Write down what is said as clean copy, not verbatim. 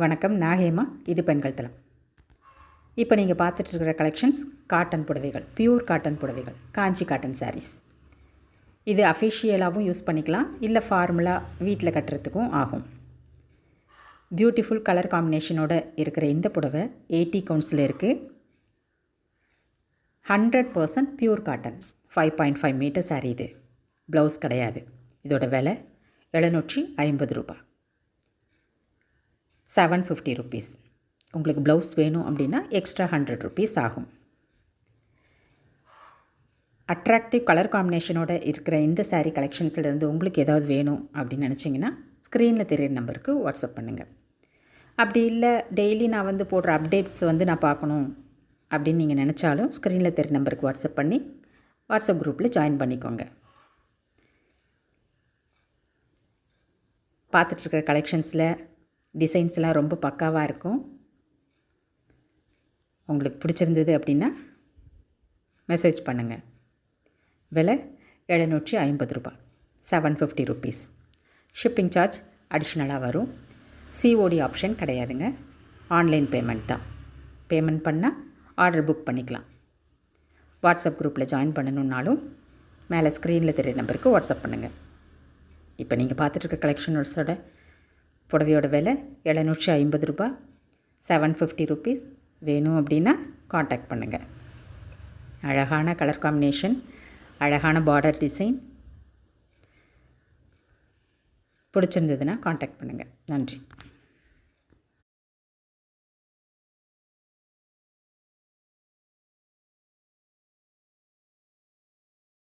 வணக்கம், நான் ஹேமா. இது பெண்கள் தளம். இப்போ நீங்கள் பார்த்துட்ருக்கிற கலெக்ஷன்ஸ் காட்டன் புடவைகள், பியூர் காட்டன் புடவைகள், காஞ்சி காட்டன் சாரீஸ். இது அஃபிஷியலாகவும் யூஸ் பண்ணிக்கலாம், இல்லை ஃபார்முலாக வீட்டில் கட்டுறதுக்கும் ஆகும். பியூட்டிஃபுல் கலர் காம்பினேஷனோடு இருக்கிற இந்த புடவை 80 கவுண்ட்ஸில் இருக்குது. 100% பியூர் காட்டன், 5.5 மீட்டர் சாரீ. இது ப்ளவுஸ் கிடையாது. இதோட விலை 750 ரூபாய், 750 rupees. உங்களுக்கு ப்ளவுஸ் வேணும் அப்படின்னா எக்ஸ்ட்ரா 100 rupees ஆகும். அட்ராக்டிவ் கலர் காம்பினேஷனோட இருக்கிற இந்த சாரீ கலெக்ஷன்ஸ்லேருந்து உங்களுக்கு ஏதாவது வேணும் அப்படின்னு நினச்சிங்கன்னா ஸ்க்ரீனில் தெரியிற நம்பருக்கு வாட்ஸ்அப் பண்ணுங்கள். அப்படி இல்லை, டெய்லி நான் போடுற அப்டேட்ஸ் நான் பார்க்கணும் அப்படின்னு நீங்கள் நினச்சாலும் ஸ்க்ரீனில் தெரியிற நம்பருக்கு வாட்ஸ்அப் பண்ணி வாட்ஸ்அப் குரூப்பில் ஜாயின் பண்ணிக்கோங்க. பார்த்துட்ருக்கிற கலெக்ஷன்ஸில் டிசைன்ஸ்லாம் ரொம்ப பக்காவாக இருக்கும். உங்களுக்கு பிடிச்சிருந்தது அப்படின்னா மெசேஜ் பண்ணுங்கள். விலை 750 ரூபாய், 750 rupees. ஷிப்பிங் சார்ஜ் அடிஷ்னலாக வரும். சிஓடி ஆப்ஷன் கிடையாதுங்க, ஆன்லைன் பேமெண்ட் தான். பேமெண்ட் பண்ணால் ஆர்டர் புக் பண்ணிக்கலாம். வாட்ஸ்அப் குரூப்பில் ஜாயின் பண்ணணுன்னாலும் மேலே ஸ்க்ரீனில் தெரியிற நம்பருக்கு வாட்ஸ்அப் பண்ணுங்கள். இப்போ நீங்கள் பார்த்துட்ருக்க கலெக்ஷன்ஸோட புடவையோட விலை 750 ரூபாய், 750 rupees. வேணும் அப்படின்னா காண்டாக்ட் பண்ணுங்கள். அழகான கலர் காம்பினேஷன், அழகான பார்டர் டிசைன். பிடிச்சிருந்ததுன்னா காண்டாக்ட் பண்ணுங்கள். நன்றி.